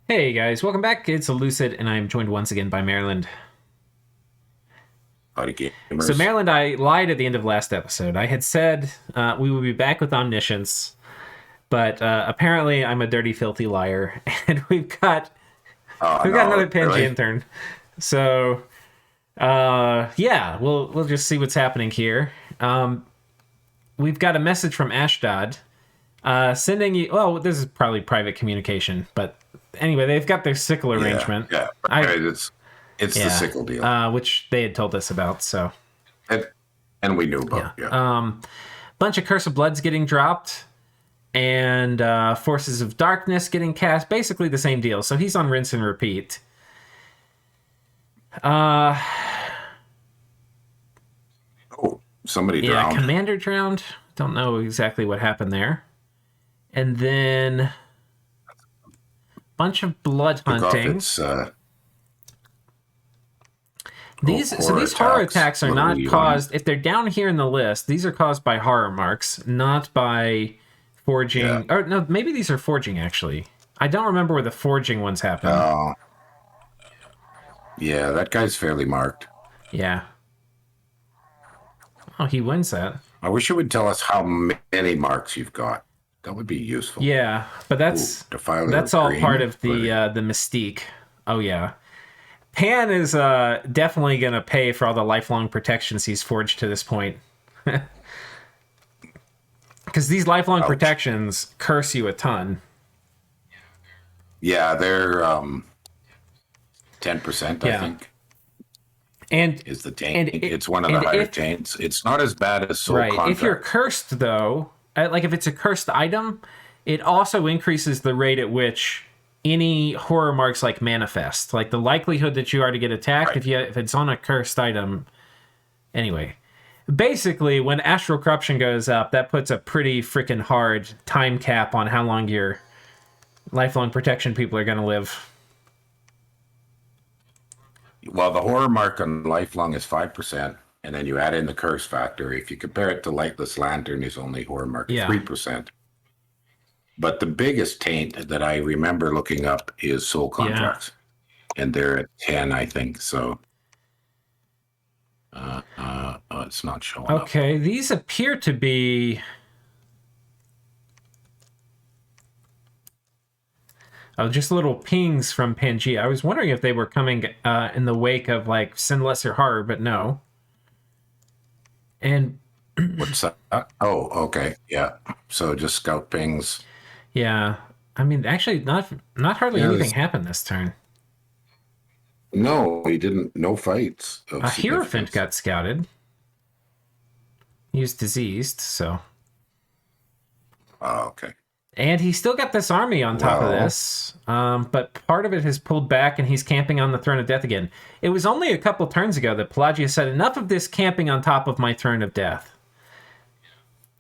Hey guys, welcome back. It's Lucid, and I'm joined once again by Maryland. Howdy, So, gamers. Maryland, I lied at the end of last episode. I had said we would be back with Omniscience, but apparently I'm a dirty, filthy liar, and Oh we've got no, another Pangaean really? turn. So, yeah, we'll just see what's happening here. We've got a message from Ashdod sending you. Well, this is probably private communication, but anyway, they've got their sickle Yeah, arrangement. yeah. I Right, it's the Yeah, sickle deal, which they had told us about. So and, and we knew yeah, about. Yeah. bunch of Curse of Bloods getting dropped, and Forces of Darkness getting cast. Basically the same deal. So he's on rinse and repeat. Uh, Oh, somebody yeah, drowned. Commander drowned. Don't know exactly what happened there. And then bunch of blood Took off hunting. its horror These horror attacks. attacks are Little not Leon. caused if they're down here in the list. These are caused by horror marks, not by Yeah. forging. Or no, maybe these are forging actually. I don't remember where the forging ones happen. Oh, yeah. That guy's fairly marked. Yeah. Oh, he wins that. I wish you would tell us how many marks you've got. That would be useful. Yeah, but Ooh, Defiler that's of all part Green. of the mystique. Oh yeah. Pan is definitely gonna pay for all the lifelong protections he's forged to this point. Because these lifelong Ouch. protections curse you a ton. Yeah, they're 10%. I Yeah. think And is the taint. and It's one of the and higher if taints. It's not as bad as Soul right, if you're Contract. cursed though, like if it's a cursed item, it also increases the rate at which any horror marks like manifest. Like the likelihood that you are to get attacked Right. if it's on a cursed item. Anyway, basically when Astral Corruption goes up, that puts a pretty freaking hard time cap on how long your lifelong protection people are going to live. Well, the horror mark on lifelong is 5%, and then you add in the curse factor. If you compare it to Lightless Lantern, is only horror mark Yeah. 3%. But the biggest taint that I remember looking up is Soul Yeah. Contracts, and they're at 10, I think. So, it's not showing up. Okay, these appear to be just little pings from Pangaea. I was wondering if they were coming in the wake of like Sin Lesser Horror, but no. And What's that? Oh, okay, yeah. So just scout pings. yeah, I mean, actually, not hardly Yeah, anything happened this turn. No, he didn't. No fights of A Hierophant significance. got scouted. He was diseased, so. Oh, okay. And he still got this army on top of Well, this, but part of it has pulled back and he's camping on the Throne of Death again. It was only a couple turns ago that Pelagia said, enough of this camping on top of my Throne of Death.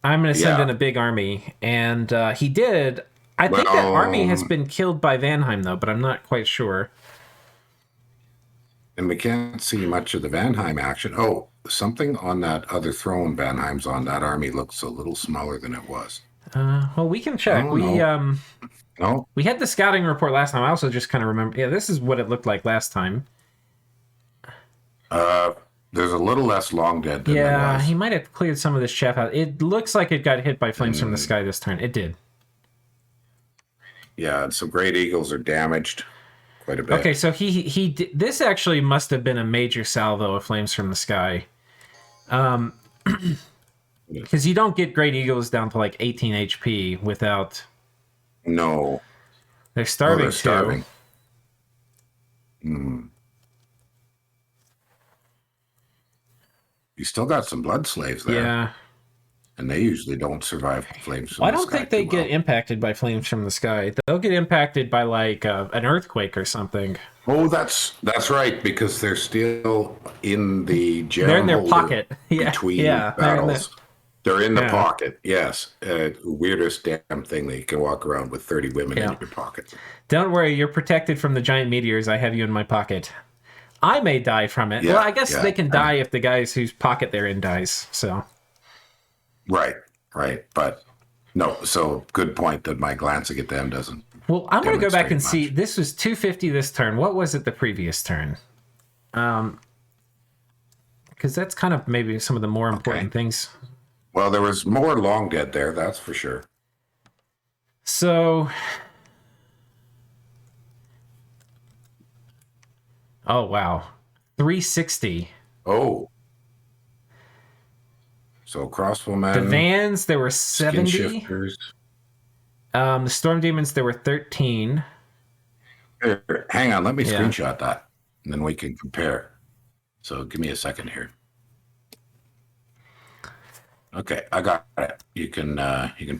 I'm going to send yeah. in a big army. And he did. I think that army has been killed by Vanheim, though, but I'm not quite sure. And we can't see much of the Vanheim action. Oh, something on that other throne Vanheim's on. That army looks a little smaller than it was. Well, we can check. Oh, no. No? We had the scouting report last time. I also just kind of remember. Yeah, this is what it looked like last time. There's a little less long dead than there Yeah, was. he might have cleared some of this chef out. It looks like it got hit by flames from the sky this turn. It did. Yeah, and some Great Eagles are damaged quite a bit. Okay, so this actually must have been a major salvo of flames from the sky. Because you don't get Great Eagles down to like 18 HP without... No. They're starving, they're starving. too. You still got some blood slaves there. Yeah. And they usually don't survive flames from Well, I the don't sky think they too get well. impacted by flames from the sky. They'll get impacted by like an earthquake or something. Oh, that's right, because they're still in the gem They're in their holder pocket. Yeah, between yeah, battles. They're in the Yeah. pocket, yes. Weirdest damn thing that you can walk around with 30 women Yeah. in your pocket. Don't worry, you're protected from the giant meteors. I have you in my pocket. I may die from it. Yeah, Well, I guess yeah. they can die if the guys whose pocket they're in dies. So Right. But no, so good point that my glancing at them doesn't Well, I'm going to go back and demonstrate see. much. This was 250 this turn. What was it the previous turn? Because that's kind of maybe some of the more important things. Well, there was more long dead there, that's for sure. So, oh wow, 360. Oh. So crossbowmen. The Vans there were Skin 70. shifters. The Storm Demons there were 13. Here, hang on, let me Yeah. screenshot that, and then we can compare. So give me a second here. Okay, I got it. You can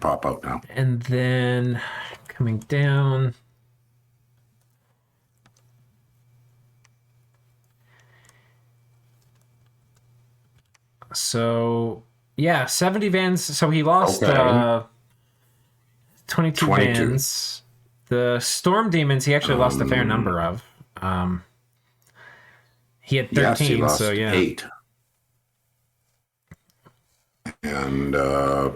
pop out now. And then coming down. So yeah, 70 Vans. So he lost Okay. 22 22. Vans. The Storm Demons he actually lost a fair number of. He had 13, Yes, he lost so yeah. 8. And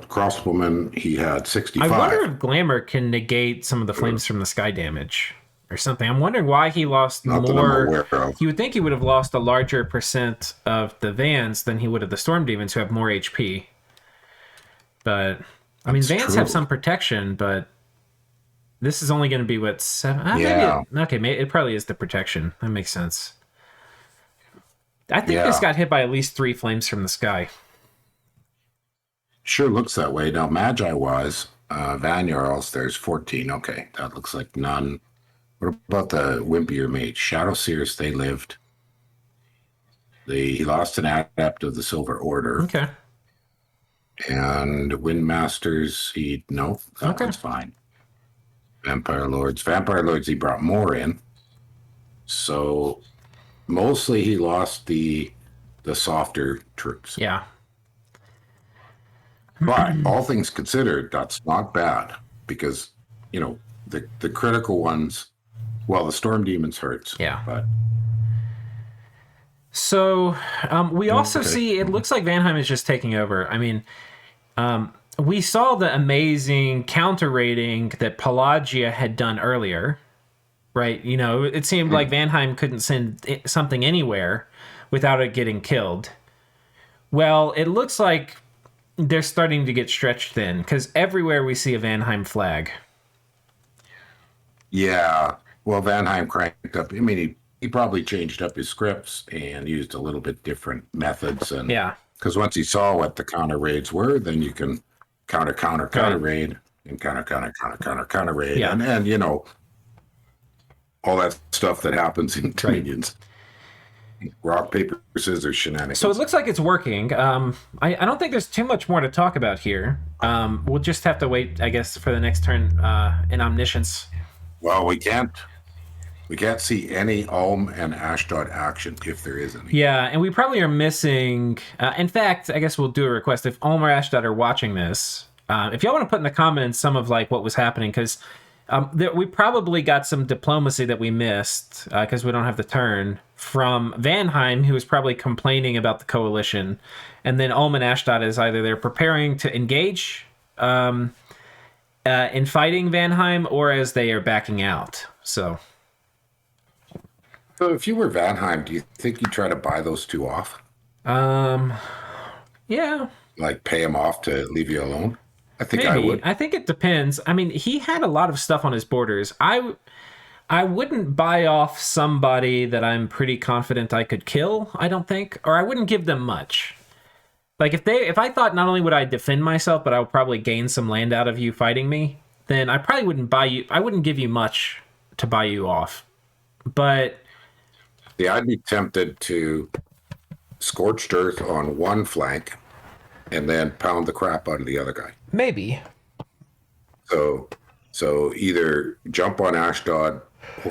crossbowman, he had 65. I wonder if Glamour can negate some of the Flames from the Sky damage or something. I'm wondering why he lost Not that I'm more. aware of. You would think he would have lost a larger percent of the Vans than he would of the Storm Demons, who have more HP. But I mean, That's Vans true. have some protection, but this is only going to be what 7. Yeah. Maybe it probably is the protection. That makes sense. I think Yeah. this got hit by at least 3 Flames from the Sky. Sure looks that way. Now, Magi-wise, Van Jarls, there's 14. Okay, that looks like none. What about the Wimpier Mage? Shadow Seers, they lived. He lost an Adept of the Silver Order. Okay. And Windmasters, that Okay. one's fine. Vampire Lords, he brought more in. So mostly he lost the softer troops. Yeah. But all things considered, that's not bad because, the critical ones, well, the Storm Demons hurts. Yeah. But So we also Okay. see it looks like Vanheim is just taking over. I mean, we saw the amazing counter rating that Pelagia had done earlier, right? It seemed like Vanheim couldn't send something anywhere without it getting killed. Well, it looks like they're starting to get stretched thin because everywhere we see a Vanheim flag. yeah, well, Vanheim cranked up. I mean, he probably changed up his scripts and used a little bit different methods. And Yeah. because once he saw what the counter raids were, then you can counter raid and counter raid. Yeah. And all that stuff that happens in Dominions. Rock, paper, scissors shenanigans. So it looks like it's working. I don't think there's too much more to talk about here. We'll just have to wait, I guess, for the next turn in Omniscience. Well, we can't see any Ulm and Ashdod action if there is any. Yeah, and we probably are missing... in fact, I guess we'll do a request. If Ulm or Ashdod are watching this, if y'all want to put in the comments some of what was happening, because we probably got some diplomacy that we missed, because we don't have the turn, from Vanheim, who was probably complaining about the coalition, and then Ulm and Ashdod is either they're preparing to engage in fighting Vanheim, or as they are backing out. So if you were Vanheim, do you think you'd try to buy those two off? yeah, Like pay them off to leave you alone? I think I maybe. would. I think it depends. I mean, he had a lot of stuff on his borders. I wouldn't buy off somebody that I'm pretty confident I could kill, I don't think, or I wouldn't give them much. Like if I thought not only would I defend myself, but I would probably gain some land out of you fighting me, then I probably wouldn't buy you. I wouldn't give you much to buy you off. But Yeah, I'd be tempted to scorched earth on one flank and then pound the crap out of the other guy. maybe. So either jump on Ashdod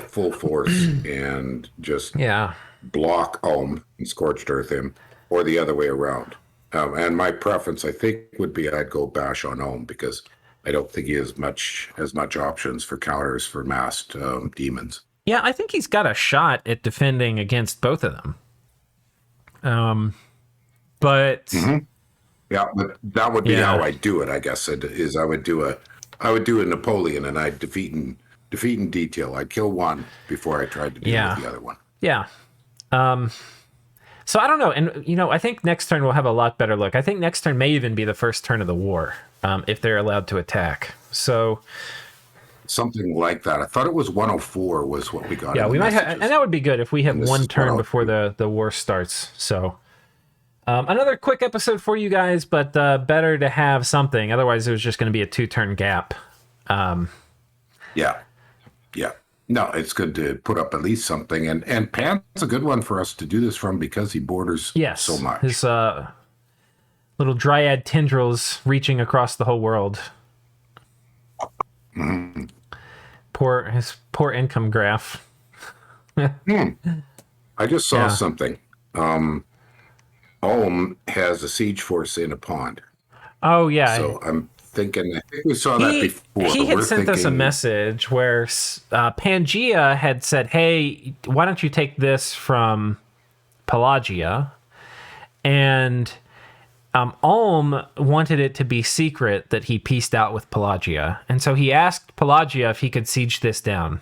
full force and just Yeah. block Ulm and scorched earth him, or the other way around. And my preference, I think, would be I'd go bash on Ulm because I don't think he has as much options for counters for masked demons. Yeah, I think he's got a shot at defending against both of them. But Yeah, but that would be Yeah. how I do it. I guess is I would do a Napoleon, and I'd defeat defeat in detail. I'd kill one before I tried to deal with the other one. Yeah. So I don't know. And, I think next turn we'll have a lot better look. I think next turn may even be the first turn of the war, if they're allowed to attack. So something like that. I thought it was 104 was what we got. Yeah, we might have, and that would be good if we have one turn before 102. the war starts. So another quick episode for you guys, but better to have something. Otherwise, it was just going to be a 2-turn gap. Yeah. No, it's good to put up at least something. And Pan's a good one for us to do this from because he borders so much. His little dryad tendrils reaching across the whole world. Mm-hmm. His poor income graph. I just saw something. Ulm has a siege force in a pond. Oh, yeah. So I think we saw that before. He had sent us a message where Pangaea had said, hey, why don't you take this from Pelagia? And Ulm wanted it to be secret that he peaced out with Pelagia. And so he asked Pelagia if he could siege this down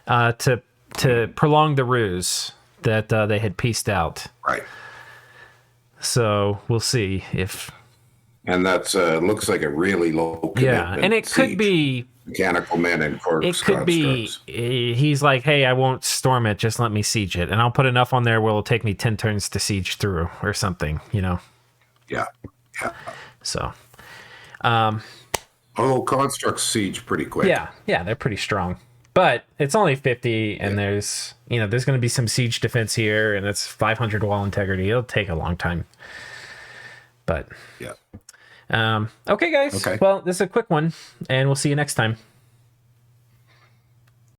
to prolong the ruse that they had peaced out. Right. So we'll see if... And that's looks like a really low commitment. And it could be mechanical men and corpse. It could be he's like, hey, I won't storm it, just let me siege it, and I'll put enough on there where it'll take me 10 turns to siege through or something, Yeah. So, although constructs siege pretty quick. Yeah, they're pretty strong, but it's only 50, and there's going to be some siege defense here, and it's 500 wall integrity. It'll take a long time, but yeah. Okay, guys. Okay. Well, this is a quick one, and we'll see you next time.